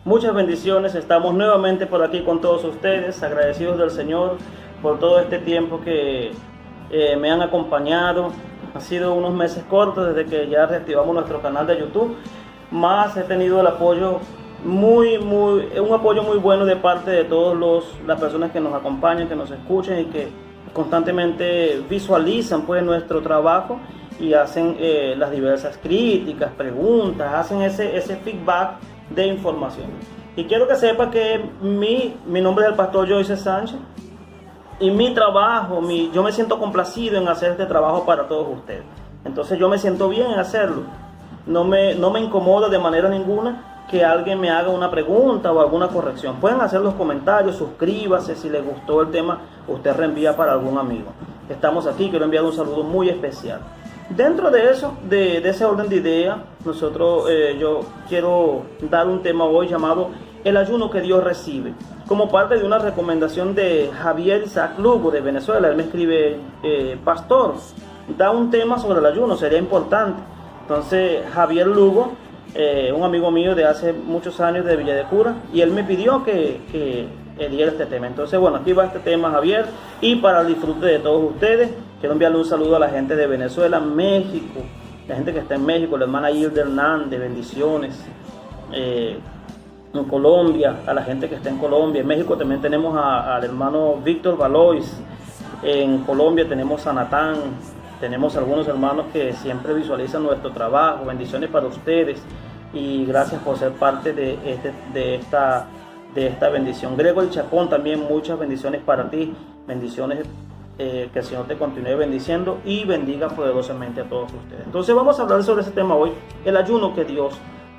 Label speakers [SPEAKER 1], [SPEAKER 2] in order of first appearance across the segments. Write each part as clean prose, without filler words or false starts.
[SPEAKER 1] Muchas bendiciones, estamos nuevamente por aquí con todos ustedes, agradecidos del Señor por todo este tiempo que me han acompañado. Han sido unos meses cortos desde que ya reactivamos nuestro canal de YouTube, más he tenido el apoyo un apoyo muy bueno de parte de todas las personas que nos acompañan, que nos escuchan y que constantemente visualizan pues nuestro trabajo y hacen las diversas críticas, preguntas, hacen ese feedback de información. Y quiero que sepa que mi nombre es el pastor Joyce Sánchez y mi trabajo, yo me siento complacido en hacer este trabajo para todos ustedes. Entonces yo me siento bien en hacerlo. No me incomoda de manera ninguna que alguien me haga una pregunta o alguna corrección. Pueden hacer los comentarios, suscríbase, si les gustó el tema, usted reenvía para algún amigo. Estamos aquí, quiero enviar un saludo muy especial. Dentro de eso, de ese orden de ideas, yo quiero dar un tema hoy llamado el ayuno que Dios recibe, como parte de una recomendación de Javier Isaac Lugo de Venezuela. Él me escribe, pastor, da un tema sobre el ayuno, sería importante. Entonces Javier Lugo, un amigo mío de hace muchos años de Villa de Cura, y él me pidió que diera este tema. Entonces bueno, aquí va este tema, Javier, y para el disfrute de todos ustedes, quiero enviarle un saludo a la gente de Venezuela, México, la gente que está en México, la hermana Hilda Hernández, bendiciones, en Colombia, a la gente que está en Colombia. En México también tenemos al hermano Víctor Valois, en Colombia tenemos a Natán, tenemos algunos hermanos que siempre visualizan nuestro trabajo. Bendiciones para ustedes y gracias por ser parte de esta bendición. Gregory Chacón también, muchas bendiciones para ti, bendiciones, que el Señor te continúe bendiciendo y bendiga poderosamente a todos ustedes. Entonces vamos a hablar sobre ese tema hoy, el ayuno que Dios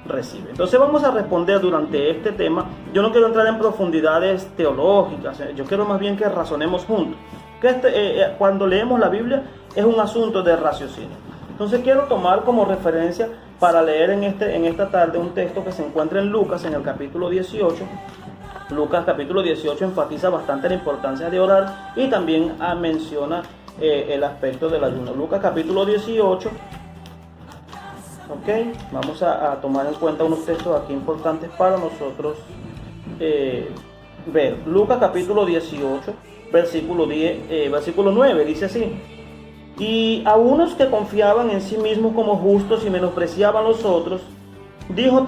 [SPEAKER 1] recibe. Entonces vamos a responder durante este tema. Yo no quiero entrar en profundidades teológicas, yo quiero más bien que razonemos juntos, que cuando leemos la Biblia es un asunto de raciocinio. Entonces quiero tomar como referencia para leer en esta tarde un texto que se encuentra en Lucas, en el capítulo 18. Lucas capítulo 18 enfatiza bastante la importancia de orar y también menciona el aspecto del ayuno. Lucas capítulo 18. Ok, vamos a tomar en cuenta unos textos aquí importantes para nosotros ver. Lucas capítulo 18, versículo 9, dice así: y a unos que confiaban en sí mismos como justos y menospreciaban a los otros, dijo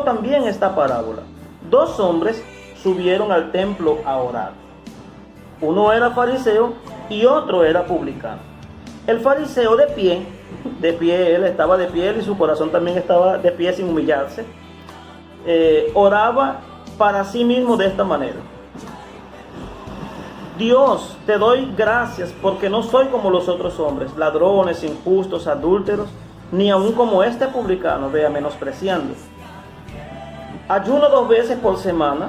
[SPEAKER 1] también esta parábola. Dos hombres subieron al templo a orar. Uno era fariseo y otro era publicano. El fariseo de pie, él estaba de pie y su corazón también estaba de pie sin humillarse, oraba para sí mismo de esta manera: Dios, te doy gracias porque no soy como los otros hombres, ladrones, injustos, adúlteros, ni aun como este publicano, vea, menospreciando. Ayuno 2 veces por semana,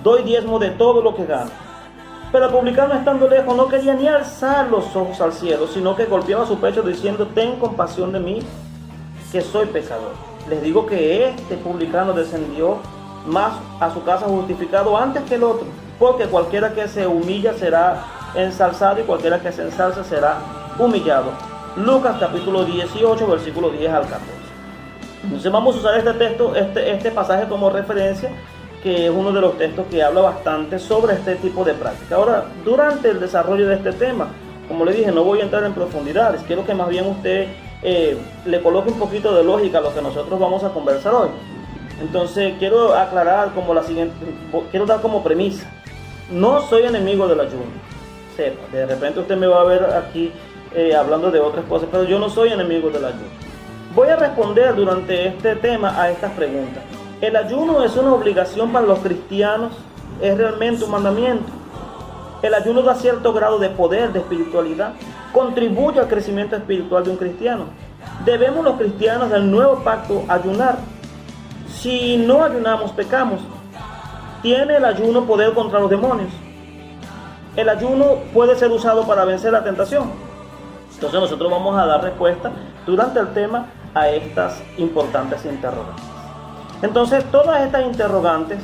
[SPEAKER 1] doy diezmo de todo lo que gano. Pero el publicano, estando lejos, no quería ni alzar los ojos al cielo, sino que golpeaba su pecho diciendo: ten compasión de mí, que soy pecador. Les digo que este publicano descendió más a su casa justificado antes que el otro, porque cualquiera que se humilla será ensalzado y cualquiera que se ensalza será humillado. Lucas capítulo 18, versículo 10 al 14. Entonces vamos a usar este texto, este pasaje como referencia, que es uno de los textos que habla bastante sobre este tipo de práctica. Ahora, durante el desarrollo de este tema, como le dije, no voy a entrar en profundidades, quiero que más bien usted le coloque un poquito de lógica a lo que nosotros vamos a conversar hoy. Entonces quiero aclarar como la siguiente, quiero dar como premisa: no soy enemigo del ayuno. Sepa, de repente usted me va a ver aquí hablando de otras cosas, pero yo no soy enemigo del ayuno. Voy a responder durante este tema a estas preguntas. ¿El ayuno es una obligación para los cristianos? ¿Es realmente un mandamiento? ¿El ayuno da cierto grado de poder, de espiritualidad? ¿Contribuye al crecimiento espiritual de un cristiano? ¿Debemos los cristianos del nuevo pacto ayunar? Si no ayunamos, pecamos. ¿Tiene el ayuno poder contra los demonios? ¿El ayuno puede ser usado para vencer la tentación? Entonces nosotros vamos a dar respuesta durante el tema a estas importantes interrogantes. Entonces todas estas interrogantes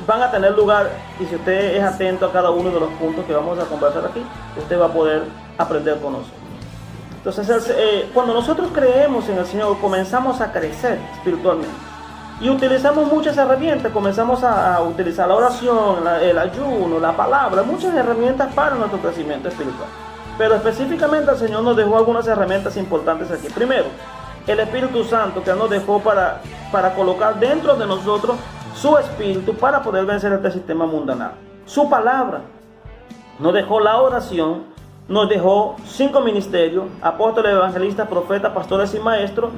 [SPEAKER 1] van a tener lugar, y si usted es atento a cada uno de los puntos que vamos a conversar aquí, usted va a poder aprender con nosotros. Entonces cuando nosotros creemos en el Señor, comenzamos a crecer espiritualmente. Y utilizamos muchas herramientas, comenzamos a utilizar la oración, el ayuno, la palabra, muchas herramientas para nuestro crecimiento espiritual. Pero específicamente el Señor nos dejó algunas herramientas importantes aquí. Primero, el Espíritu Santo, que nos dejó para colocar dentro de nosotros su espíritu para poder vencer este sistema mundanal. Su palabra nos dejó la oración, nos dejó 5 ministerios: apóstoles, evangelistas, profetas, pastores y maestros,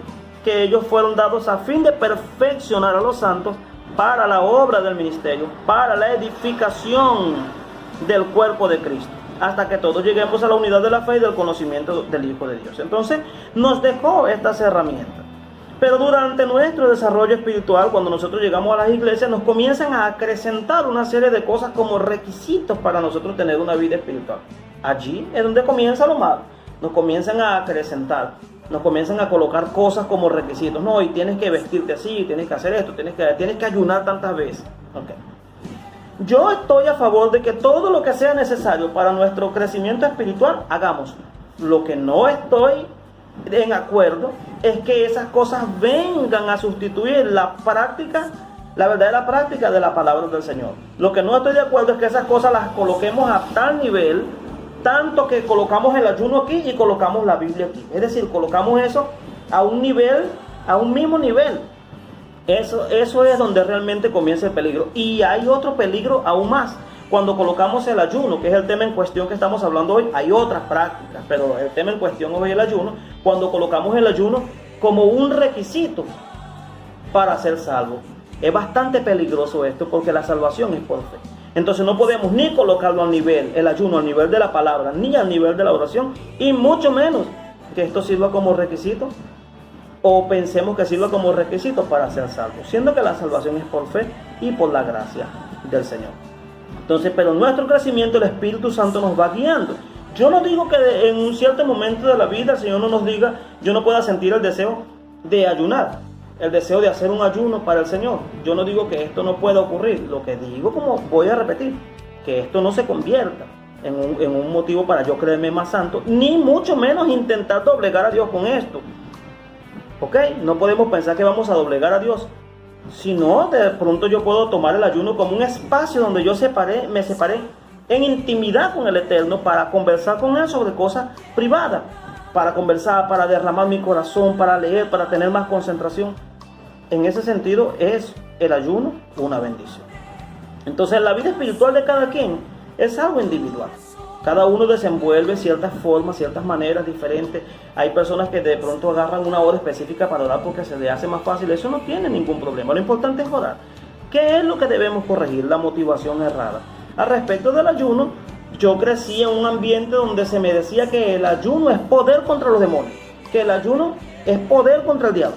[SPEAKER 1] que ellos fueron dados a fin de perfeccionar a los santos para la obra del ministerio, para la edificación del cuerpo de Cristo, hasta que todos lleguemos a la unidad de la fe y del conocimiento del Hijo de Dios. Entonces nos dejó estas herramientas. Pero durante nuestro desarrollo espiritual, cuando nosotros llegamos a las iglesias, nos comienzan a acrecentar una serie de cosas como requisitos para nosotros tener una vida espiritual. Allí es donde comienza lo malo. Nos comienzan a acrecentar, nos comienzan a colocar cosas como requisitos. No, y tienes que vestirte así, tienes que hacer esto, tienes que ayunar tantas veces. Okay. Yo estoy a favor de que todo lo que sea necesario para nuestro crecimiento espiritual, hagámoslo. Lo que no estoy en acuerdo es que esas cosas vengan a sustituir la práctica, la verdadera práctica de la palabra del Señor. Lo que no estoy de acuerdo es que esas cosas las coloquemos a tal nivel, tanto que colocamos el ayuno aquí y colocamos la Biblia aquí. Es decir, colocamos eso a un nivel, a un mismo nivel. Eso es donde realmente comienza el peligro. Y hay otro peligro aún más. Cuando colocamos el ayuno, que es el tema en cuestión que estamos hablando hoy, hay otras prácticas, pero el tema en cuestión hoy es el ayuno. Cuando colocamos el ayuno como un requisito para ser salvo, es bastante peligroso esto, porque la salvación es por fe. Entonces no podemos ni colocarlo al nivel, el ayuno al nivel de la palabra, ni al nivel de la oración, y mucho menos que esto sirva como requisito, o pensemos que sirva como requisito para ser salvos, siendo que la salvación es por fe y por la gracia del Señor. Entonces, pero en nuestro crecimiento el Espíritu Santo nos va guiando. Yo no digo que en un cierto momento de la vida el Señor no nos diga, yo no pueda sentir el deseo de ayunar, el deseo de hacer un ayuno para el Señor. Yo no digo que esto no pueda ocurrir. Lo que digo, como voy a repetir, que esto no se convierta en un motivo para yo creerme más santo, ni mucho menos intentar doblegar a Dios con esto. ¿Ok? No podemos pensar que vamos a doblegar a Dios. Si no, de pronto yo puedo tomar el ayuno como un espacio donde yo me separé en intimidad con el Eterno para conversar con Él sobre cosas privadas, para conversar, para derramar mi corazón, para leer, para tener más concentración. En ese sentido es el ayuno una bendición. Entonces la vida espiritual de cada quien es algo individual. Cada uno desenvuelve ciertas formas, ciertas maneras diferentes. Hay personas que de pronto agarran una hora específica para orar porque se les hace más fácil. Eso no tiene ningún problema. Lo importante es orar. ¿Qué es lo que debemos corregir? La motivación errada. Al respecto del ayuno, yo crecí en un ambiente donde se me decía que el ayuno es poder contra los demonios, que el ayuno es poder contra el diablo,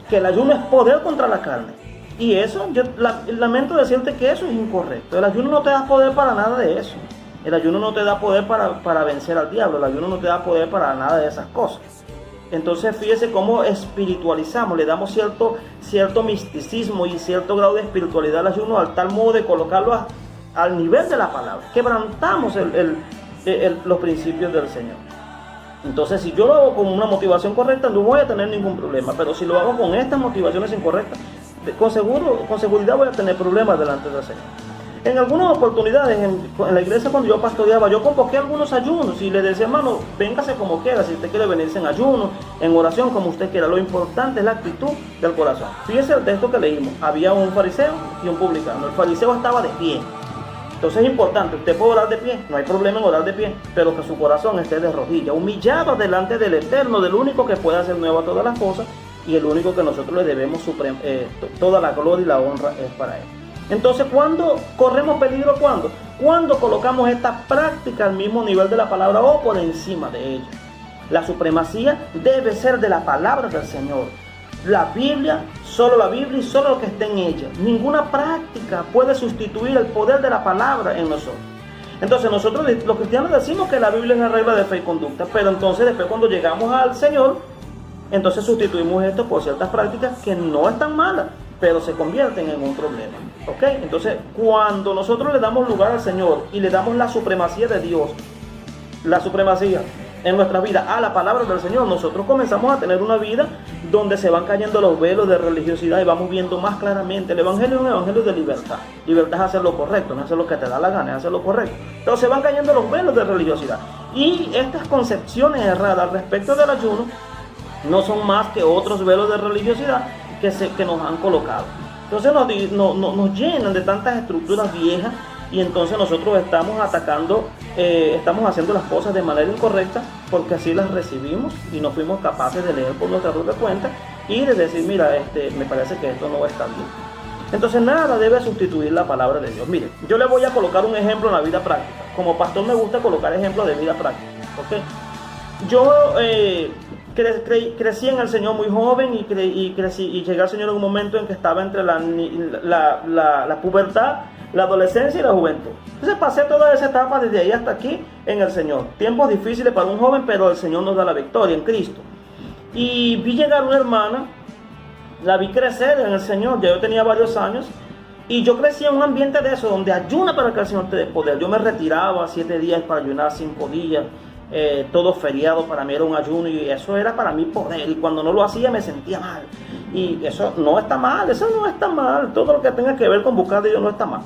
[SPEAKER 1] que el ayuno es poder contra la carne. Y eso, yo lamento decirte que eso es incorrecto. El ayuno no te da poder para nada de eso. El ayuno no te da poder para vencer al diablo. El ayuno no te da poder para nada de esas cosas. Entonces fíjese cómo espiritualizamos, le damos cierto misticismo y cierto grado de espiritualidad al ayuno, al tal modo de colocarlo al nivel de la palabra. Quebrantamos los principios del Señor. Entonces, si yo lo hago con una motivación correcta, no voy a tener ningún problema. Pero si lo hago con estas motivaciones incorrectas, con seguridad voy a tener problemas delante del Señor. En algunas oportunidades, en la iglesia cuando yo pastoreaba, yo convoqué algunos ayunos y le decía, hermano, véngase como quiera, si usted quiere venirse en ayuno, en oración, como usted quiera. Lo importante es la actitud del corazón. Fíjese el texto que leímos, había un fariseo y un publicano. El fariseo estaba de pie. Entonces es importante, usted puede orar de pie, no hay problema en orar de pie, pero que su corazón esté de rodillas, humillado delante del Eterno, del único que puede hacer nuevas todas las cosas y el único que nosotros le debemos toda la gloria y la honra es para Él. Entonces, ¿cuándo corremos peligro? Cuando colocamos esta práctica al mismo nivel de la palabra o por encima de ella. La supremacía debe ser de la palabra del Señor. La Biblia, solo la Biblia y solo lo que esté en ella. Ninguna práctica puede sustituir el poder de la palabra en nosotros. Entonces nosotros los cristianos decimos que la Biblia es la regla de fe y conducta, pero entonces después cuando llegamos al Señor, entonces sustituimos esto por ciertas prácticas que no están malas, pero se convierten en un problema. ¿Ok? Entonces cuando nosotros le damos lugar al Señor y le damos la supremacía de Dios, la supremacía en nuestra vida a la palabra del Señor, nosotros comenzamos a tener una vida donde se van cayendo los velos de religiosidad y vamos viendo más claramente el evangelio es un evangelio de libertad. Libertad es hacer lo correcto, no hacer lo que te da la gana, es hacer lo correcto. Entonces van cayendo los velos de religiosidad. Y estas concepciones erradas respecto del ayuno no son más que otros velos de religiosidad que nos han colocado. Entonces nos llenan de tantas estructuras viejas y entonces nosotros estamos atacando, estamos haciendo las cosas de manera incorrecta porque así las recibimos y no fuimos capaces de leer por nuestra propia cuenta y de decir, mira, me parece que esto no está bien. Entonces nada debe sustituir la palabra de Dios. Mire, yo le voy a colocar un ejemplo en la vida práctica. Como pastor me gusta colocar ejemplos de vida práctica. ¿Okay? Yo crecí en el Señor muy joven y llegué al Señor en un momento en que estaba entre la pubertad, la adolescencia y la juventud. Entonces pasé toda esa etapa desde ahí hasta aquí en el Señor. Tiempos difíciles para un joven, pero el Señor nos da la victoria en Cristo. Y vi llegar una hermana, la vi crecer en el Señor, ya yo tenía varios años, y yo crecí en un ambiente de eso, donde ayuna para que el Señor te dé poder. Yo me retiraba 7 días para ayunar 5 días, todo feriado para mí era un ayuno, y eso era para mí poder, y cuando no lo hacía me sentía mal. Y eso no está mal, todo lo que tenga que ver con buscar de Dios no está mal.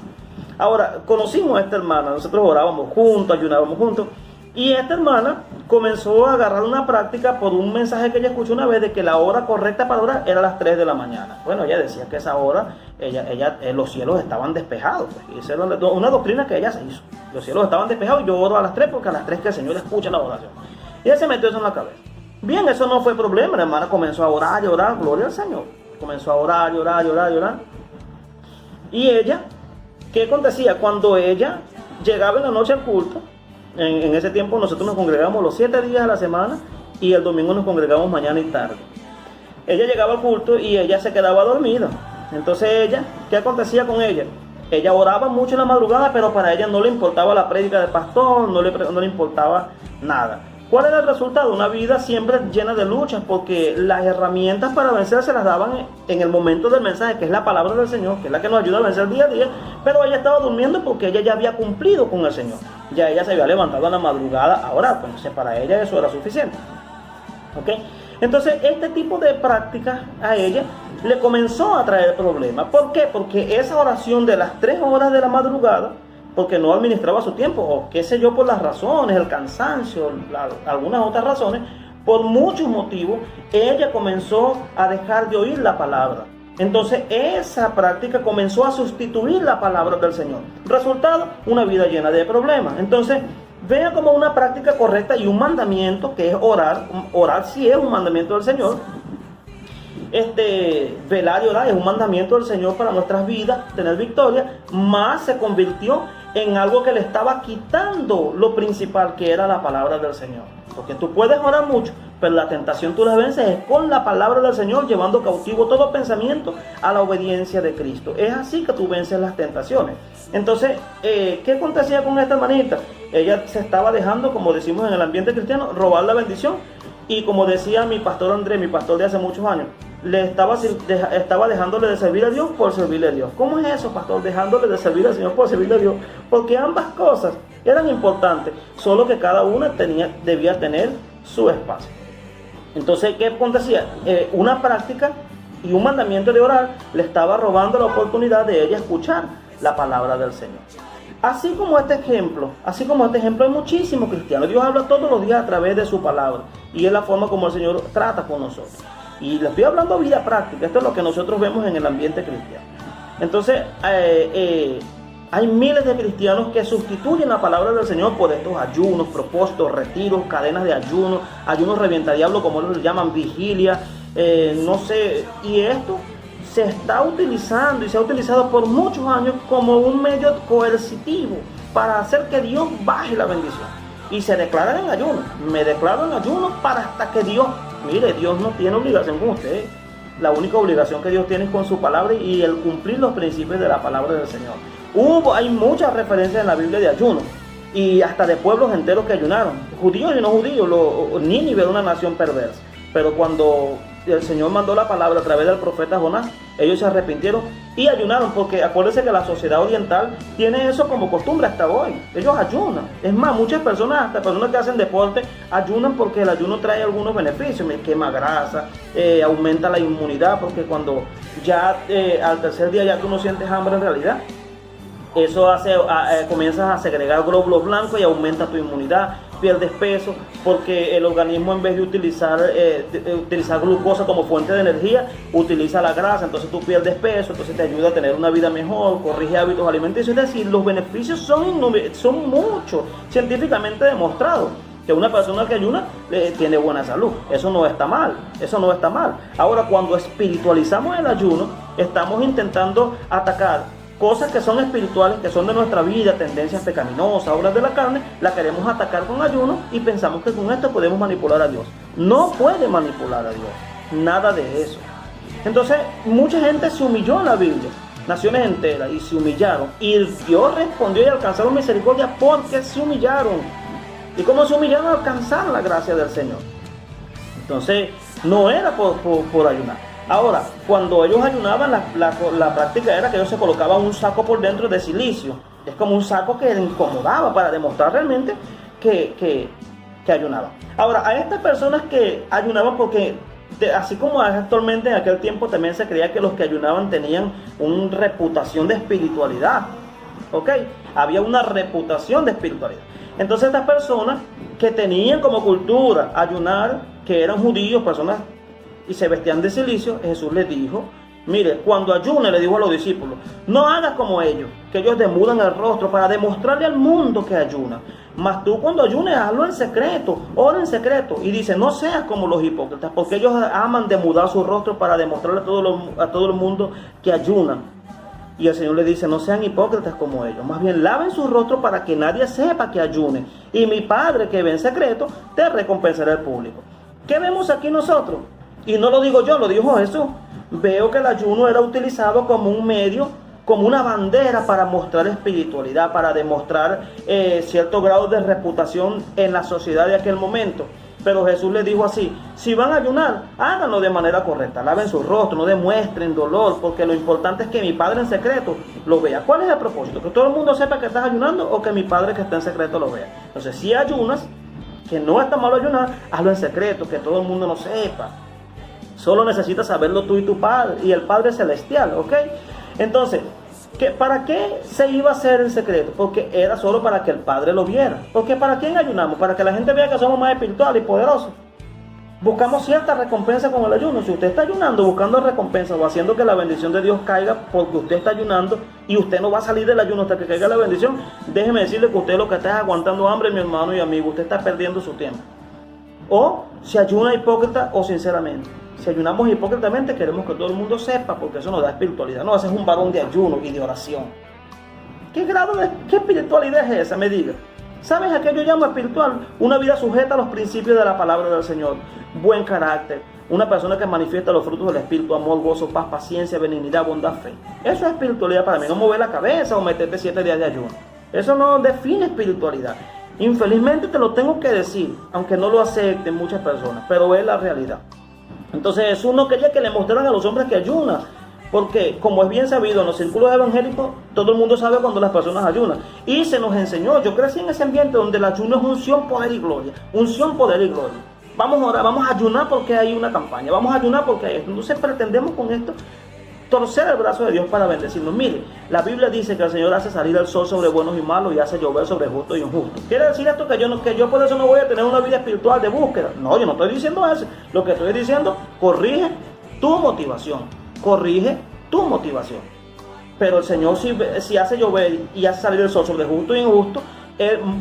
[SPEAKER 1] Ahora, conocimos a esta hermana, nosotros orábamos juntos, ayunábamos juntos, y esta hermana comenzó a agarrar una práctica por un mensaje que ella escuchó una vez de que la hora correcta para orar era las 3 de la mañana. Bueno, ella decía que esa hora los cielos estaban despejados, pues, y esa era una doctrina que ella se hizo. Los cielos estaban despejados y yo oro a las 3 porque a las 3 que el Señor escucha la oración. Y ella se metió eso en la cabeza. Bien, eso no fue problema, la hermana comenzó a orar y orar, gloria al Señor. Comenzó a orar y orar y orar y orar. Y ella, ¿qué acontecía? Cuando ella llegaba en la noche al culto, en ese tiempo nosotros nos congregamos los 7 días a la semana y el domingo nos congregamos mañana y tarde. Ella llegaba al culto y ella se quedaba dormida. Entonces ella, ¿qué acontecía con ella? Ella oraba mucho en la madrugada, pero para ella no le importaba la prédica del pastor, no le importaba nada. ¿Cuál era el resultado? Una vida siempre llena de luchas, porque las herramientas para vencer se las daban en el momento del mensaje, que es la palabra del Señor, que es la que nos ayuda a vencer día a día, pero ella estaba durmiendo porque ella ya había cumplido con el Señor. Ya ella se había levantado en la madrugada a orar, entonces para ella eso era suficiente. ¿Ok? Entonces este tipo de prácticas a ella le comenzó a traer problemas. ¿Por qué? Porque esa oración de las 3 horas de la madrugada, porque no administraba su tiempo, o qué sé yo, por las razones, el cansancio, algunas otras razones, por muchos motivos, ella comenzó a dejar de oír la palabra. Entonces esa práctica comenzó a sustituir la palabra del Señor. Resultado, una vida llena de problemas. Entonces, vea como una práctica correcta y un mandamiento que es orar. Orar sí es un mandamiento del Señor. Velar y orar es un mandamiento del Señor para nuestras vidas, tener victoria, más se convirtió en algo que le estaba quitando lo principal, que era la palabra del Señor. Porque tú puedes orar mucho, pero la tentación tú la vences es con la palabra del Señor, llevando cautivo todo pensamiento a la obediencia de Cristo. Es así que tú vences las tentaciones. Entonces, ¿qué acontecía con esta hermanita? Ella se estaba dejando, como decimos en el ambiente cristiano, robar la bendición. Y como decía mi pastor Andrés, mi pastor de hace muchos años, le estaba dejándole de servir a Dios por servirle a Dios. ¿Cómo es eso, pastor? Dejándole de servir al Señor por servirle a Dios. Porque ambas cosas eran importantes, solo que cada una debía tener su espacio. Entonces, ¿qué acontecía? Una práctica y un mandamiento de orar le estaba robando la oportunidad de ella escuchar la palabra del Señor. Así como este ejemplo hay muchísimos cristianos. Dios habla todos los días a través de su palabra y es la forma como el Señor trata con nosotros. Y le estoy hablando de vida práctica, esto es lo que nosotros vemos en el ambiente cristiano. Entonces, hay miles de cristianos que sustituyen la palabra del Señor por estos ayunos, propósitos, retiros, cadenas de ayunos revientadiablo, como ellos lo llaman, vigilia, no sé, y esto se está utilizando y se ha utilizado por muchos años como un medio coercitivo para hacer que Dios baje la bendición. Y se declaran en ayuno. Me declaro en ayuno para hasta que Dios... Mire, Dios no tiene obligación con usted. La única obligación que Dios tiene es con su palabra y el cumplir los principios de la palabra del Señor. Hay muchas referencias en la Biblia de ayuno. Y hasta de pueblos enteros que ayunaron. Judíos y no judíos. Nínive era una nación perversa. Pero cuando el Señor mandó la palabra a través del profeta Jonás, ellos se arrepintieron y ayunaron, porque acuérdense que la sociedad oriental tiene eso como costumbre hasta hoy. Ellos ayunan. Es más, muchas personas, hasta personas que hacen deporte, ayunan porque el ayuno trae algunos beneficios. Quema grasa, aumenta la inmunidad, porque cuando ya al tercer día ya tú no sientes hambre en realidad, eso hace, comienzas a segregar glóbulos blancos y aumenta tu inmunidad, pierdes peso, porque el organismo, en vez de utilizar glucosa como fuente de energía, utiliza la grasa, entonces tú pierdes peso, entonces te ayuda a tener una vida mejor, corrige hábitos alimenticios. Es decir, los beneficios son muchos, científicamente demostrados. Que una persona que ayuna tiene buena salud, eso no está mal, eso no está mal. Ahora, cuando espiritualizamos el ayuno, estamos intentando atacar cosas que son espirituales, que son de nuestra vida, tendencias pecaminosas, obras de la carne, la queremos atacar con ayuno y pensamos que con esto podemos manipular a Dios. No puede manipular a Dios, nada de eso. Entonces, mucha gente se humilló en la Biblia, naciones enteras, y se humillaron. Y Dios respondió y alcanzaron misericordia porque se humillaron. ¿Y cómo se humillaron? Alcanzaron la gracia del Señor. Entonces, no era por ayunar. Ahora, cuando ellos ayunaban, la práctica era que ellos se colocaban un saco por dentro de silicio. Es como un saco que les incomodaba para demostrar realmente que ayunaban. Ahora, a estas personas que ayunaban, porque así como actualmente en aquel tiempo también se creía que los que ayunaban tenían una reputación de espiritualidad. ¿Ok? Había una reputación de espiritualidad. Entonces estas personas que tenían como cultura ayunar, que eran judíos, personas y se vestían de silicio, Jesús les dijo, mire, cuando ayune, le dijo a los discípulos, no hagas como ellos, que ellos demudan el rostro para demostrarle al mundo que ayunan. Mas tú cuando ayunes, hazlo en secreto, ora en secreto. Y dice, no seas como los hipócritas, porque ellos aman demudar su rostro para demostrarle a todo el mundo que ayunan. Y el Señor le dice, no sean hipócritas como ellos, más bien laven su rostro para que nadie sepa que ayunen. Y mi Padre que ve en secreto, te recompensará al público. ¿Qué vemos aquí nosotros? Y no lo digo yo, lo dijo Jesús. Veo que el ayuno era utilizado como un medio, como una bandera para mostrar espiritualidad, para demostrar cierto grado de reputación en la sociedad de aquel momento. Pero Jesús les dijo así, si van a ayunar, háganlo de manera correcta, laven su rostro, no demuestren dolor, porque lo importante es que mi Padre en secreto lo vea. ¿Cuál es el propósito? ¿Que todo el mundo sepa que estás ayunando o que mi Padre que está en secreto lo vea? Entonces, si ayunas, que no está malo ayunar, hazlo en secreto, que todo el mundo lo sepa. Solo necesitas saberlo tú y tu Padre, y el Padre Celestial, ¿ok? Entonces, ¿para qué se iba a hacer en secreto? Porque era solo para que el Padre lo viera. Porque ¿para quién ayunamos? Para que la gente vea que somos más espirituales y poderosos. Buscamos cierta recompensa con el ayuno. Si usted está ayunando buscando recompensa o haciendo que la bendición de Dios caiga porque usted está ayunando y usted no va a salir del ayuno hasta que caiga la bendición, déjeme decirle que usted lo que está es aguantando hambre, mi hermano y amigo. Usted está perdiendo su tiempo. O se ayuna hipócrita o sinceramente. Si ayunamos hipócritamente, queremos que todo el mundo sepa, porque eso nos da espiritualidad. No, ese es un varón de ayuno y de oración. ¿Qué espiritualidad es esa? Me diga. ¿Sabes a qué yo llamo espiritual? Una vida sujeta a los principios de la palabra del Señor. Buen carácter. Una persona que manifiesta los frutos del Espíritu: amor, gozo, paz, paciencia, benignidad, bondad, fe. Eso es espiritualidad para mí. No mover la cabeza o meterte 7 días de ayuno. Eso no define espiritualidad. Infelizmente te lo tengo que decir, aunque no lo acepten muchas personas, pero es la realidad. Entonces Jesús no quería que le mostraran a los hombres que ayunan, porque como es bien sabido en los círculos evangélicos, todo el mundo sabe cuando las personas ayunan. Y se nos enseñó, yo crecí en ese ambiente donde el ayuno es unción, poder y gloria. Unción, poder y gloria. Vamos a orar, vamos a ayunar porque hay una campaña, vamos a ayunar porque hay esto. Entonces pretendemos con esto torcer el brazo de Dios para bendecirnos. Mire, la Biblia dice que el Señor hace salir el sol sobre buenos y malos y hace llover sobre justos y injustos. ¿Quiere decir esto que yo por eso no voy a tener una vida espiritual de búsqueda? No, yo no estoy diciendo eso. Lo que estoy diciendo, corrige tu motivación. Corrige tu motivación. Pero el Señor si hace llover y hace salir el sol sobre justo y injusto,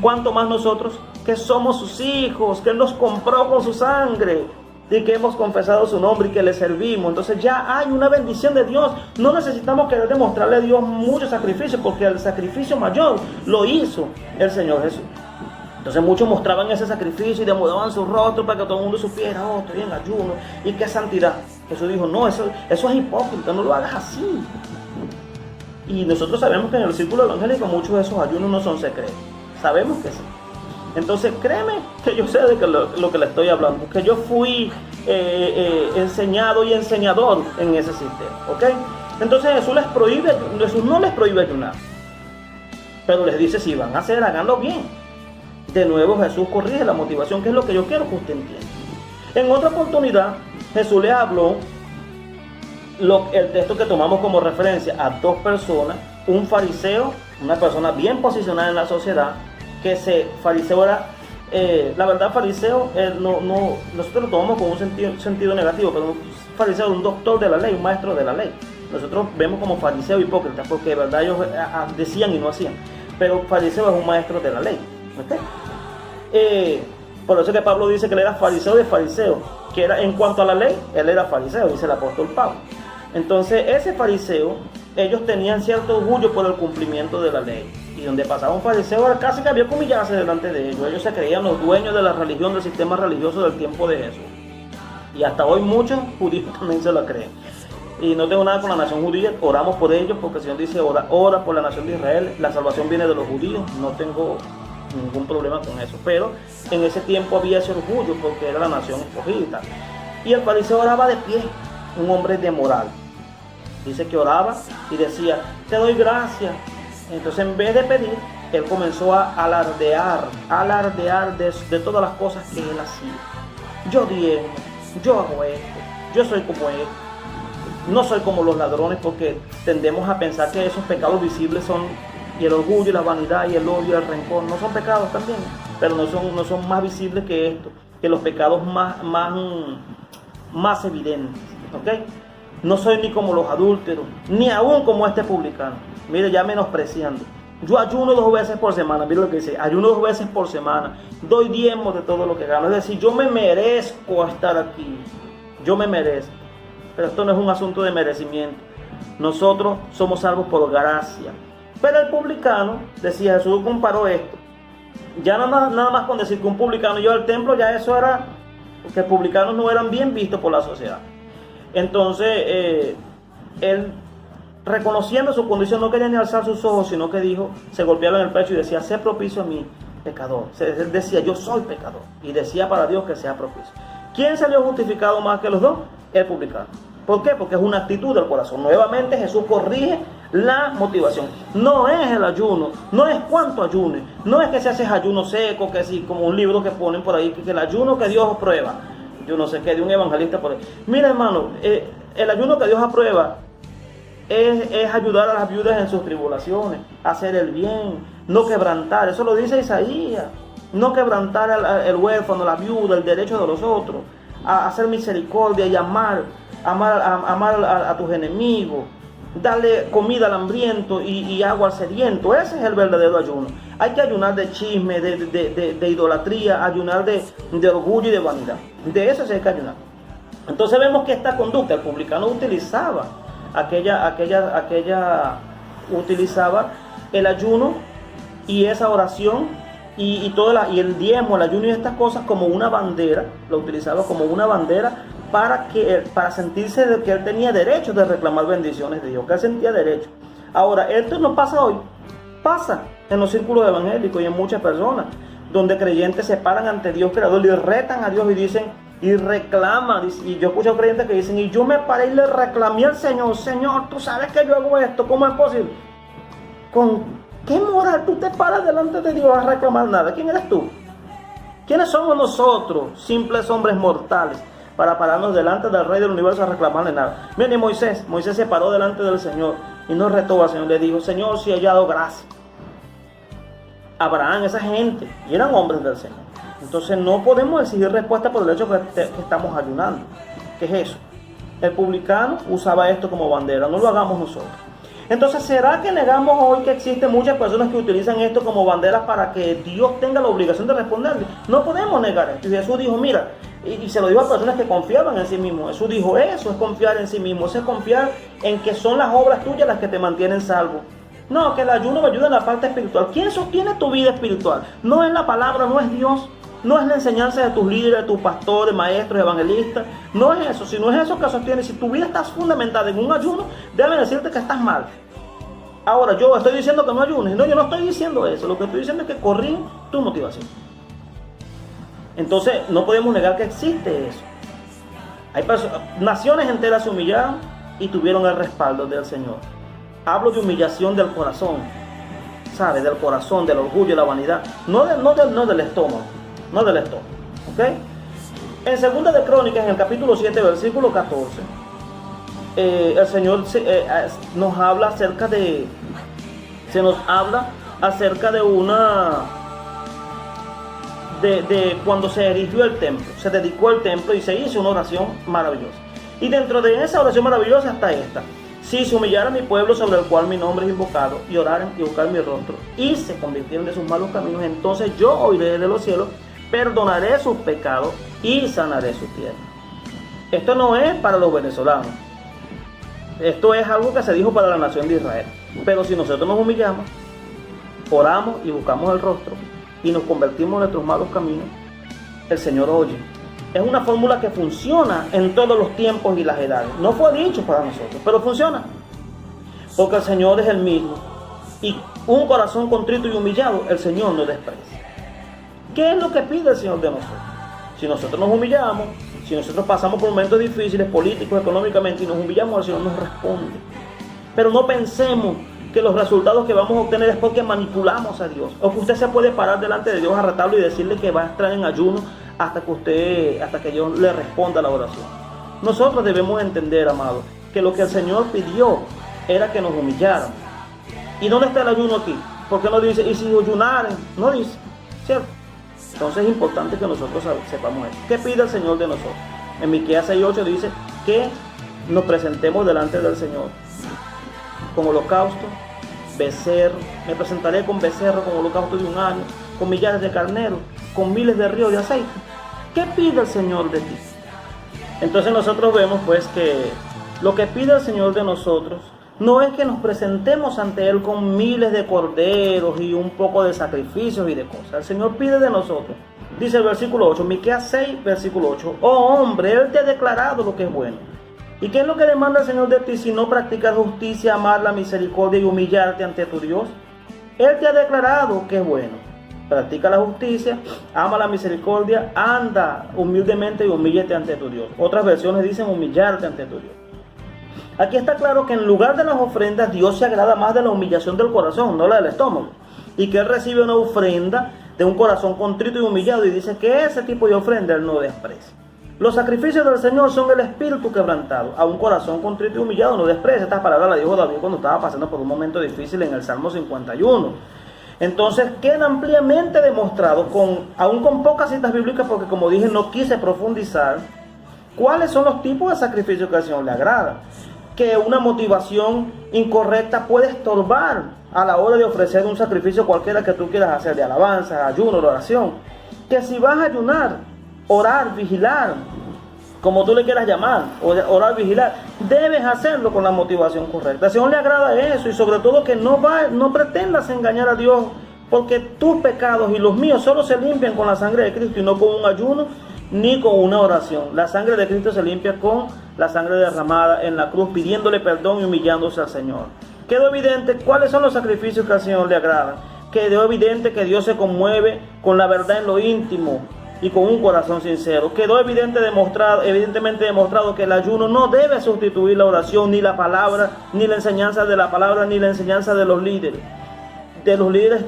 [SPEAKER 1] ¿cuánto más nosotros que somos sus hijos, que Él nos compró con su sangre y que hemos confesado su nombre y que le servimos? Entonces ya hay una bendición de Dios. No necesitamos querer demostrarle a Dios mucho sacrificio, porque el sacrificio mayor lo hizo el Señor Jesús. Entonces muchos mostraban ese sacrificio y demudaban su rostro para que todo el mundo supiera: oh, estoy en ayuno, y qué santidad. Jesús dijo: no, eso es hipócrita, no lo hagas así. Y nosotros sabemos que en el círculo evangélico muchos de esos ayunos no son secretos. Sabemos que sí. Entonces créeme que yo sé de lo que le estoy hablando, que yo fui enseñado y enseñador en ese sistema, ¿ok? Entonces Jesús no les prohíbe ayunar, pero les dice, si van a hacer, háganlo bien. De nuevo Jesús corrige la motivación, que es lo que yo quiero que usted entienda. En otra oportunidad, Jesús le habló, el texto que tomamos como referencia, a dos personas, un fariseo, una persona bien posicionada en la sociedad, fariseo era, la verdad fariseo, nosotros lo tomamos con un sentido negativo, pero un fariseo era un doctor de la ley, un maestro de la ley. Nosotros vemos como fariseo hipócrita, porque de verdad ellos decían y no hacían, pero fariseo es un maestro de la ley, ¿okay? Por eso que Pablo dice que él era fariseo de fariseo, que era en cuanto a la ley, él era fariseo, dice el apóstol Pablo. Entonces ese fariseo, ellos tenían cierto orgullo por el cumplimiento de la ley, y donde pasaba un fariseo casi que había que humillarse delante de ellos se creían los dueños de la religión, del sistema religioso del tiempo de Jesús, y hasta hoy muchos judíos también se lo creen. Y no tengo nada con la nación judía, oramos por ellos, porque el Señor dice, ora por la nación de Israel, la salvación viene de los judíos, no tengo ningún problema con eso, pero en ese tiempo había ese orgullo, porque era la nación escogida. Y el fariseo oraba de pie, un hombre de moral, dice que oraba y decía, te doy gracias. Entonces en vez de pedir, él comenzó a alardear de todas las cosas que él hacía. Yo diezmo, yo hago esto, yo soy como él. No soy como los ladrones, porque tendemos a pensar que esos pecados visibles son, y el orgullo y la vanidad y el odio y el rencor no son pecados también, pero no son más visibles que esto, que los pecados más evidentes, ¿ok? No soy ni como los adúlteros, ni aún como este publicano. Mire, ya menospreciando. Yo ayuno 2 veces por semana, mire lo que dice, ayuno 2 veces por semana, doy diezmo de todo lo que gano, es decir, yo me merezco estar aquí, yo me merezco. Pero esto no es un asunto de merecimiento. Nosotros somos salvos por gracia. Pero el publicano, decía Jesús, comparó esto. Ya nada más con decir que un publicano iba al templo, ya eso era, que publicanos no eran bien vistos por la sociedad. Entonces, él, reconociendo su condición, no quería ni alzar sus ojos, sino que dijo, se golpeaba en el pecho y decía, sé propicio a mí, pecador. Él decía, yo soy pecador. Y decía para Dios que sea propicio. ¿Quién salió justificado más que los dos? El publicano. ¿Por qué? Porque es una actitud del corazón. Nuevamente Jesús corrige la motivación. No es el ayuno, no es cuánto ayune, no es que se hace ayuno seco, que sí, como un libro que ponen por ahí, que el ayuno que Dios aprueba. Yo no sé qué, de un evangelista por ahí. Mira, hermano, el ayuno que Dios aprueba es ayudar a las viudas en sus tribulaciones, hacer el bien, no quebrantar. Eso lo dice Isaías. No quebrantar el huérfano, la viuda, el derecho de los otros, a hacer misericordia y amar a tus enemigos, darle comida al hambriento y agua al sediento. Ese es el verdadero ayuno. Hay que ayunar de chisme, de idolatría, ayunar de orgullo y de vanidad. De eso sí hay que ayunar. Entonces vemos que esta conducta, el publicano utilizaba utilizaba el ayuno y esa oración y el diezmo, el ayuno y estas cosas como una bandera, lo utilizaba como una bandera para sentirse de que él tenía derecho de reclamar bendiciones de Dios, que él sentía derecho. Ahora, esto no pasa hoy, pasa en los círculos evangélicos y en muchas personas, donde creyentes se paran ante Dios creador y retan a Dios y dicen, y reclaman, y yo escucho creyentes que dicen, y yo me paré y le reclamé al Señor, Señor, tú sabes que yo hago esto, ¿cómo es posible? ¿Con qué moral tú te paras delante de Dios a reclamar nada? ¿Quién eres tú? ¿Quiénes somos nosotros, simples hombres mortales, para pararnos delante del Rey del Universo a reclamarle nada? Miren, Moisés se paró delante del Señor y no retó al Señor, le dijo, Señor, si he hallado gracia. Abraham, esa gente, y eran hombres del Señor. Entonces no podemos exigir respuesta por el hecho que estamos ayunando. ¿Qué es eso? El publicano usaba esto como bandera, no lo hagamos nosotros. Entonces, ¿será que negamos hoy que existen muchas personas que utilizan esto como banderas para que Dios tenga la obligación de responderle? No podemos negar esto. Y Jesús dijo, mira, y se lo dijo a personas que confiaban en sí mismos. Jesús dijo, eso es confiar en sí mismo, eso es confiar en que son las obras tuyas las que te mantienen salvo. No, que el ayuno me ayuda en la parte espiritual. ¿Quién sostiene tu vida espiritual? No es la palabra, no es Dios. No es la enseñanza de tus líderes, de tus pastores, maestros, evangelistas. No es eso. Si no es eso que sostiene, si tu vida está fundamentada en un ayuno, déjame decirte que estás mal. Ahora, yo estoy diciendo que no ayunes. No, yo no estoy diciendo eso. Lo que estoy diciendo es que corrige tu motivación. Entonces, no podemos negar que existe eso. Naciones enteras se humillaron y tuvieron el respaldo del Señor. Hablo de humillación del corazón, ¿sabe? Del corazón, del orgullo, de la vanidad. No del estómago, no del estómago, ¿ok? En Segunda de Crónicas, en el capítulo 7, versículo 14, el Señor nos habla acerca de cuando se erigió el templo, se dedicó el templo y se hizo una oración maravillosa. Y dentro de esa oración maravillosa está esta: si se humillara mi pueblo sobre el cual mi nombre es invocado, y oraren y buscar mi rostro, y se convirtieron de sus malos caminos, entonces yo oiré de los cielos, perdonaré sus pecados y sanaré su tierra. Esto no es para los venezolanos. Esto es algo que se dijo para la nación de Israel. Pero si nosotros nos humillamos, oramos y buscamos el rostro y nos convertimos en nuestros malos caminos, el Señor oye. Es una fórmula que funciona en todos los tiempos y las edades. No fue dicho para nosotros, pero funciona. Porque el Señor es el mismo. Y un corazón contrito y humillado, el Señor no desprecia. ¿Qué es lo que pide el Señor de nosotros? Si nosotros nos humillamos, si nosotros pasamos por momentos difíciles, políticos, económicamente, y nos humillamos, el Señor nos responde. Pero no pensemos que los resultados que vamos a obtener es porque manipulamos a Dios, o que usted se puede parar delante de Dios a retarlo y decirle que va a estar en ayuno hasta que Dios le responda la oración. Nosotros debemos entender, amados, que lo que el Señor pidió era que nos humilláramos. ¿Y dónde está el ayuno aquí? Porque no dice, y si ayunaren, no dice, ¿cierto? Entonces es importante que nosotros sepamos eso. ¿Qué pide el Señor de nosotros? En Miqueas 6:8 dice que nos presentemos delante del Señor con holocausto, becerro. Me presentaré con becerro, con holocausto de un año, con millares de carneros, con miles de ríos de aceite. ¿Qué pide el Señor de ti? Entonces nosotros vemos pues que lo que pide el Señor de nosotros no es que nos presentemos ante Él con miles de corderos y un poco de sacrificios y de cosas. El Señor pide de nosotros, dice el versículo 8, Miqueas 6, versículo 8, oh hombre, Él te ha declarado lo que es bueno. ¿Y qué es lo que demanda el Señor de ti si no practicas justicia, amar la misericordia y humillarte ante tu Dios? Él te ha declarado que es bueno. Practica la justicia, ama la misericordia, anda humildemente y humíllate ante tu Dios. Otras versiones dicen humillarte ante tu Dios. Aquí está claro que en lugar de las ofrendas, Dios se agrada más de la humillación del corazón, no la del estómago. Y que Él recibe una ofrenda de un corazón contrito y humillado, y dice que ese tipo de ofrenda Él no desprecia. Los sacrificios del Señor son el espíritu quebrantado. A un corazón contrito y humillado no desprecia. Estas palabras las dijo David cuando estaba pasando por un momento difícil en el Salmo 51. Entonces queda ampliamente demostrado, aún con pocas citas bíblicas, porque como dije no quise profundizar, cuáles son los tipos de sacrificios que al Señor le agrada. Que una motivación incorrecta puede estorbar a la hora de ofrecer un sacrificio cualquiera que tú quieras hacer, de alabanza, ayuno, oración. Que si vas a ayunar, orar, vigilar, como tú le quieras llamar, orar, vigilar, debes hacerlo con la motivación correcta. Al Señor le agrada eso, y sobre todo que no pretendas engañar a Dios, porque tus pecados y los míos solo se limpian con la sangre de Cristo y no con un ayuno ni con una oración. La sangre de Cristo se limpia con la sangre derramada en la cruz, pidiéndole perdón y humillándose al Señor. Quedó evidente cuáles son los sacrificios que al Señor le agradan. Quedó evidente que Dios se conmueve con la verdad en lo íntimo y con un corazón sincero. Quedó evidentemente demostrado que el ayuno no debe sustituir la oración, ni la palabra, ni la enseñanza de la palabra, ni la enseñanza de los líderes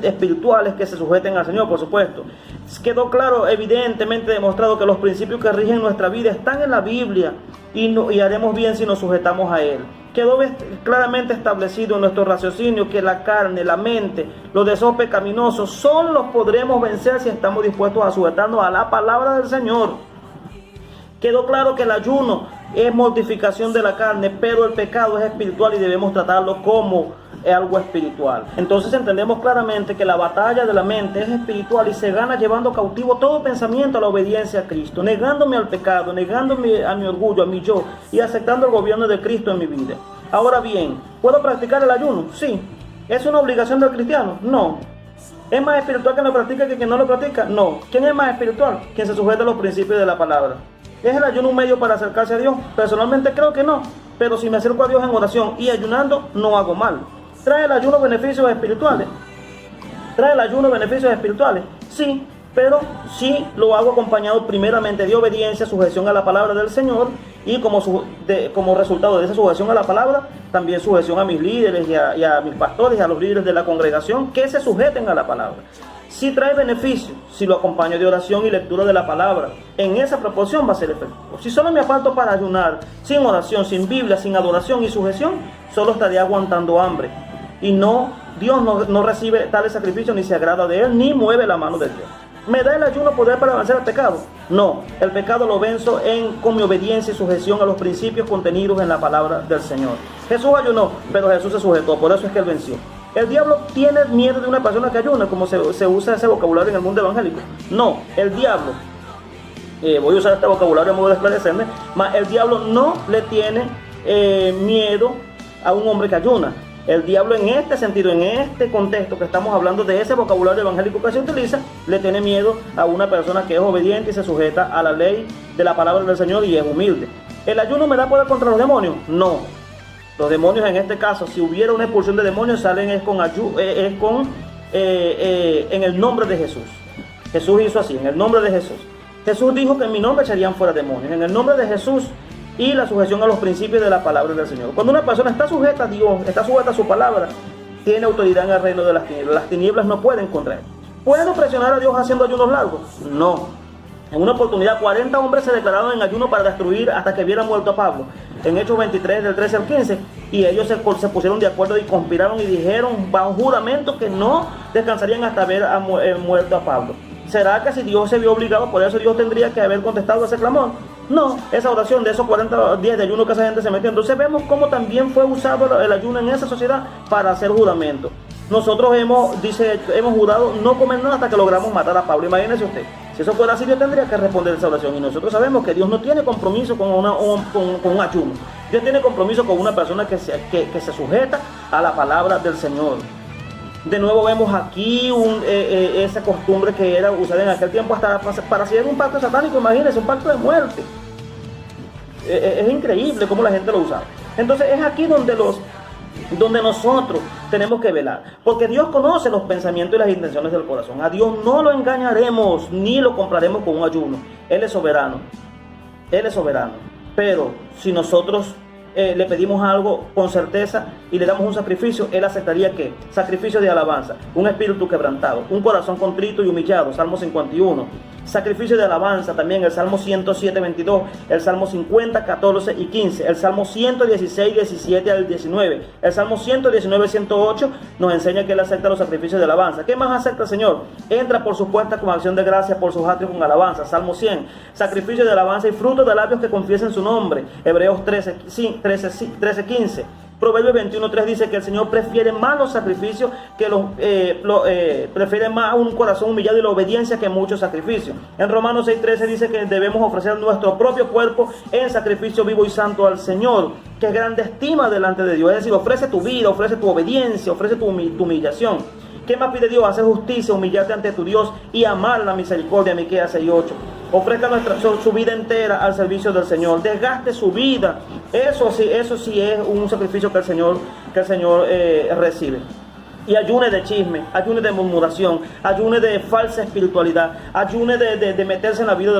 [SPEAKER 1] espirituales que se sujeten al Señor, por supuesto. Quedó claro, evidentemente demostrado, que los principios que rigen nuestra vida están en la Biblia, y haremos bien si nos sujetamos a Él. Quedó claramente establecido en nuestro raciocinio que la carne, la mente, los deseos pecaminosos solo los podremos vencer si estamos dispuestos a sujetarnos a la palabra del Señor. Quedó claro que el ayuno es mortificación de la carne, pero el pecado es espiritual y debemos tratarlo como algo espiritual. Entonces entendemos claramente que la batalla de la mente es espiritual y se gana llevando cautivo todo pensamiento a la obediencia a Cristo, negándome al pecado, negándome a mi orgullo, a mi yo, y aceptando el gobierno de Cristo en mi vida. Ahora bien, ¿puedo practicar el ayuno? Sí. ¿Es una obligación del cristiano? No. ¿Es más espiritual quien lo practica que quien no lo practica? No. ¿Quién es más espiritual? Quien se sujeta a los principios de la palabra. ¿Es el ayuno un medio para acercarse a Dios? Personalmente creo que no, pero si me acerco a Dios en oración y ayunando, no hago mal. ¿Trae el ayuno beneficios espirituales? ¿Trae el ayuno beneficios espirituales? Sí, pero sí lo hago acompañado primeramente de obediencia, sujeción a la palabra del Señor, Y como resultado de esa sujeción a la palabra, también sujeción a mis líderes y a mis pastores y a los líderes de la congregación que se sujeten a la palabra. Si trae beneficio, si lo acompaño de oración y lectura de la palabra, en esa proporción va a ser efectivo. Si solo me aparto para ayunar, sin oración, sin Biblia, sin adoración y sujeción, solo estaría aguantando hambre. Y Dios no recibe tales sacrificios, ni se agrada de él, ni mueve la mano de Dios. ¿Me da el ayuno poder para vencer el pecado? No, el pecado lo venzo con mi obediencia y sujeción a los principios contenidos en la palabra del Señor. Jesús ayunó, pero Jesús se sujetó, por eso es que él venció. ¿El diablo tiene miedo de una persona que ayuna, como se usa ese vocabulario en el mundo evangélico? No, el diablo, voy a usar este vocabulario a modo de esclarecerme, mas el diablo no le tiene miedo a un hombre que ayuna. El diablo en este sentido, en este contexto que estamos hablando de ese vocabulario evangélico que se utiliza, le tiene miedo a una persona que es obediente y se sujeta a la ley de la palabra del Señor y es humilde. ¿El ayuno me da poder contra los demonios? No. Los demonios en este caso, si hubiera una expulsión de demonios, salen en el nombre de Jesús. Jesús hizo así, en el nombre de Jesús. Jesús dijo que en mi nombre echarían fuera demonios, en el nombre de Jesús y la sujeción a los principios de la palabra del Señor. Cuando una persona está sujeta a Dios, está sujeta a su palabra, tiene autoridad en el reino de las tinieblas. Las tinieblas no pueden contra él. ¿Puedo presionar a Dios haciendo ayunos largos? No. En una oportunidad 40 hombres se declararon en ayuno para destruir hasta que hubiera muerto a Pablo. En Hechos 23, del 13 al 15. Y ellos se pusieron de acuerdo y conspiraron y dijeron bajo juramento que no descansarían hasta ver muerto a Pablo. ¿Será que si Dios se vio obligado, por eso Dios tendría que haber contestado ese clamor? No, esa oración de esos 40 días de ayuno que esa gente se metió. Entonces vemos cómo también fue usado el ayuno en esa sociedad para hacer juramento. Nosotros hemos jurado no comer nada hasta que logramos matar a Pablo. Imagínese usted, si eso fuera así, Dios tendría que responder esa oración. Y nosotros sabemos que Dios no tiene compromiso con un ayuno. Dios tiene compromiso con una persona que se sujeta a la palabra del Señor. De nuevo vemos aquí esa costumbre que era usada en aquel tiempo hasta para hacer un pacto satánico. Imagínense, un pacto de muerte. Es increíble cómo la gente lo usaba. Entonces es aquí donde nosotros tenemos que velar, porque Dios conoce los pensamientos y las intenciones del corazón. A Dios no lo engañaremos ni lo compraremos con un ayuno. Él es soberano, pero si nosotros le pedimos algo con certeza y le damos un sacrificio, Él aceptaría ¿qué? Sacrificio de alabanza, un espíritu quebrantado, un corazón contrito y humillado, Salmo 51. Sacrificio de alabanza también, el Salmo 107, 22, el Salmo 50, 14 y 15, el Salmo 116, 17 al 19, el Salmo 119, 108 nos enseña que Él acepta los sacrificios de alabanza. ¿Qué más acepta el Señor? Entra por sus puertas con acción de gracia, por sus atrios con alabanza. Salmo 100, sacrificio de alabanza y fruto de labios que confiesen su nombre. Hebreos 13, 15. Proverbios 21:3 dice que el Señor prefiere más los sacrificios prefiere más un corazón humillado y la obediencia que muchos sacrificios. En Romanos 6:13 dice que debemos ofrecer nuestro propio cuerpo en sacrificio vivo y santo al Señor, que es grande estima delante de Dios. Es decir, ofrece tu vida, ofrece tu obediencia, ofrece tu humillación. ¿Qué más pide Dios? Hacer justicia, humillarte ante tu Dios y amar la misericordia. Miqueas 6:8. Ofrezca su vida entera al servicio del Señor. Desgaste su vida. Eso sí es un sacrificio que el Señor recibe. Y ayune de chisme, ayune de murmuración, ayune de falsa espiritualidad, ayune de meterse en la vida de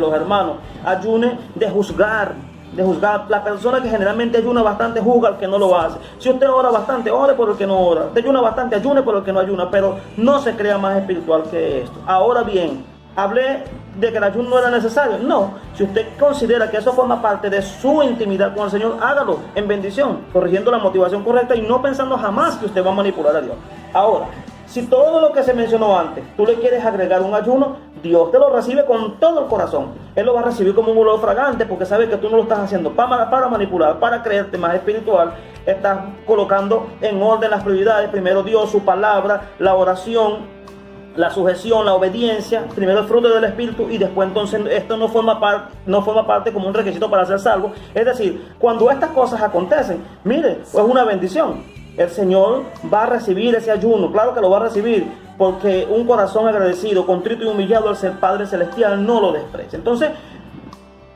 [SPEAKER 1] los hermanos, ayune de juzgar. La persona que generalmente ayuna bastante juzga al que no lo hace. Si usted ora bastante, ore por el que no ora. Usted ayuna bastante, ayune por el que no ayuna. Pero no se crea más espiritual que esto. Ahora bien, hablé de que el ayuno no era necesario. No, si usted considera que eso forma parte de su intimidad con el Señor, hágalo en bendición, corrigiendo la motivación correcta y no pensando jamás que usted va a manipular a Dios. Ahora, si todo lo que se mencionó antes, tú le quieres agregar un ayuno, Dios te lo recibe con todo el corazón. Él lo va a recibir como un olor fragante porque sabe que tú no lo estás haciendo para manipular, para creerte más espiritual. Estás colocando en orden las prioridades. Primero Dios, su palabra, la oración, la sujeción, la obediencia, primero el fruto del Espíritu y después entonces esto no forma parte como un requisito para ser salvo. Es decir, cuando estas cosas acontecen, mire, es una bendición. El Señor va a recibir ese ayuno, claro que lo va a recibir, porque un corazón agradecido, contrito y humillado al ser Padre Celestial no lo desprecia. Entonces,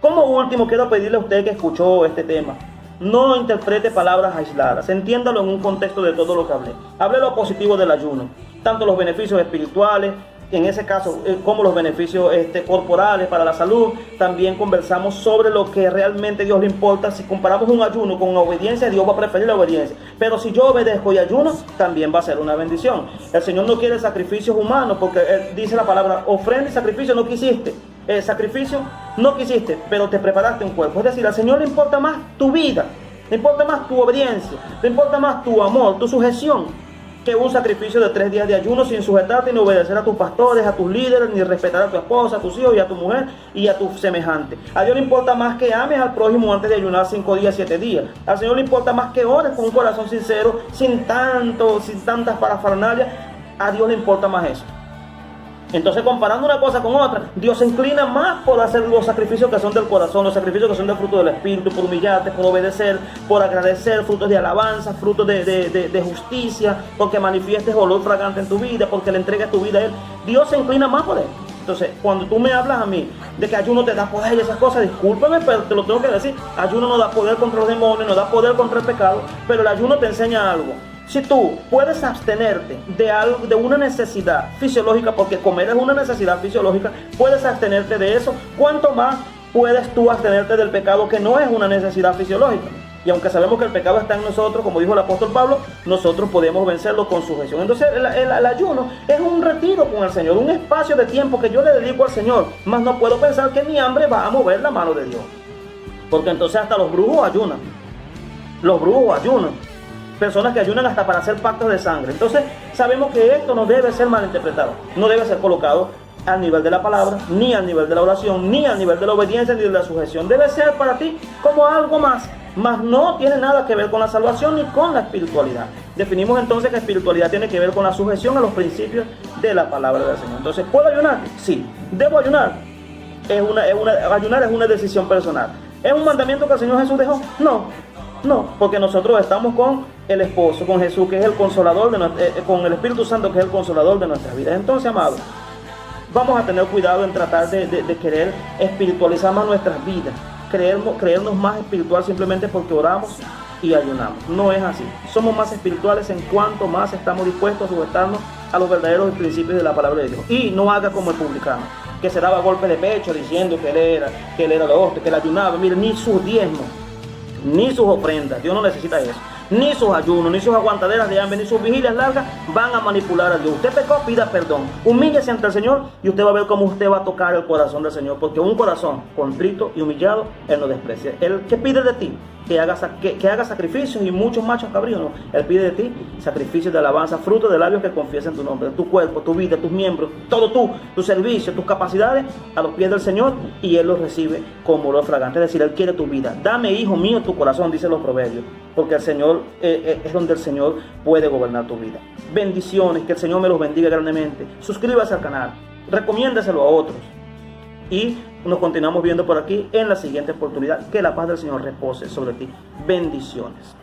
[SPEAKER 1] como último, quiero pedirle a usted que escuchó este tema, no interprete palabras aisladas, entiéndalo en un contexto de todo lo que hablé. Hablé lo positivo del ayuno, tanto los beneficios espirituales, en ese caso, como los beneficios corporales para la salud. También conversamos sobre lo que realmente a Dios le importa. Si comparamos un ayuno con una obediencia, Dios va a preferir la obediencia. Pero si yo obedezco y ayuno, también va a ser una bendición. El Señor no quiere sacrificios humanos, porque dice la palabra, ofrenda y sacrificio no quisiste. Sacrificio no quisiste, pero te preparaste un cuerpo. Es decir, al Señor le importa más tu vida, le importa más tu obediencia, le importa más tu amor, tu sujeción, que un sacrificio de 3 días de ayuno sin sujetarte ni obedecer a tus pastores, a tus líderes, ni respetar a tu esposa, a tus hijos y a tu mujer y a tu semejante. A Dios le importa más que ames al prójimo antes de ayunar 5 días, 7 días. Al Señor le importa más que ores con un corazón sincero, sin tantas parafernalias. A Dios le importa más eso. Entonces, comparando una cosa con otra, Dios se inclina más por hacer los sacrificios que son del corazón, los sacrificios que son del fruto del Espíritu, por humillarte, por obedecer, por agradecer, frutos de alabanza, frutos de justicia, porque manifiestes olor fragante en tu vida, porque le entregues tu vida a Él. Dios se inclina más por Él. Entonces, cuando tú me hablas a mí de que ayuno te da poder y esas cosas, discúlpame, pero te lo tengo que decir. Ayuno no da poder contra los demonios, no da poder contra el pecado, pero el ayuno te enseña algo. Si tú puedes abstenerte de una necesidad fisiológica, porque comer es una necesidad fisiológica, puedes abstenerte de eso, ¿cuánto más puedes tú abstenerte del pecado, que no es una necesidad fisiológica? Y aunque sabemos que el pecado está en nosotros, como dijo el apóstol Pablo, nosotros podemos vencerlo con sujeción. Entonces el ayuno es un retiro con el Señor, un espacio de tiempo que yo le dedico al Señor. Mas no puedo pensar que mi hambre va a mover la mano de Dios, porque entonces hasta los brujos ayunan. Los brujos ayunan. Personas que ayunan hasta para hacer pactos de sangre. Entonces sabemos que esto no debe ser malinterpretado, no debe ser colocado al nivel de la palabra, ni al nivel de la oración, ni al nivel de la obediencia, ni de la sujeción. Debe ser para ti como algo más, mas no tiene nada que ver con la salvación ni con la espiritualidad. Definimos entonces que espiritualidad tiene que ver con la sujeción a los principios de la palabra del Señor. Entonces, ¿puedo ayunar? Sí. ¿Debo ayunar? Ayunar es una decisión personal. ¿Es un mandamiento que el Señor Jesús dejó? No, porque nosotros estamos con el esposo, con Jesús, que es el consolador, con el Espíritu Santo, que es el consolador de nuestras vidas. Entonces, amados, vamos a tener cuidado en tratar de querer espiritualizar más nuestras vidas, creernos más espiritual simplemente porque oramos y ayunamos. No es así. Somos más espirituales en cuanto más estamos dispuestos a sujetarnos a los verdaderos principios de la palabra de Dios. Y no haga como el publicano, que se daba golpe de pecho diciendo que él era lo otro, que él ayunaba. Mire, ni sus diezmos, ni sus ofrendas, Dios no necesita eso, ni sus ayunos, ni sus aguantaderas de hambre, ni sus vigilias largas van a manipular a Dios. Usted pecó, pida perdón, humíllese ante el Señor y usted va a ver cómo usted va a tocar el corazón del Señor, porque un corazón contrito y humillado Él no desprecia. Él, ¿qué pide de ti? Que haga sacrificios y muchos machos cabríos, no. Él pide de ti sacrificios de alabanza, fruto de labios que confiesen tu nombre, tu cuerpo, tu vida, tus miembros, todo tu servicio, tus capacidades a los pies del Señor, y Él los recibe como olor fragante. Es decir, Él quiere tu vida. Dame, hijo mío, tu corazón, dicen los proverbios, porque el Señor es donde el Señor puede gobernar tu vida. Bendiciones, que el Señor me los bendiga grandemente. Suscríbase al canal, recomiéndaselo a otros. Y nos continuamos viendo por aquí en la siguiente oportunidad. Que la paz del Señor repose sobre ti. Bendiciones.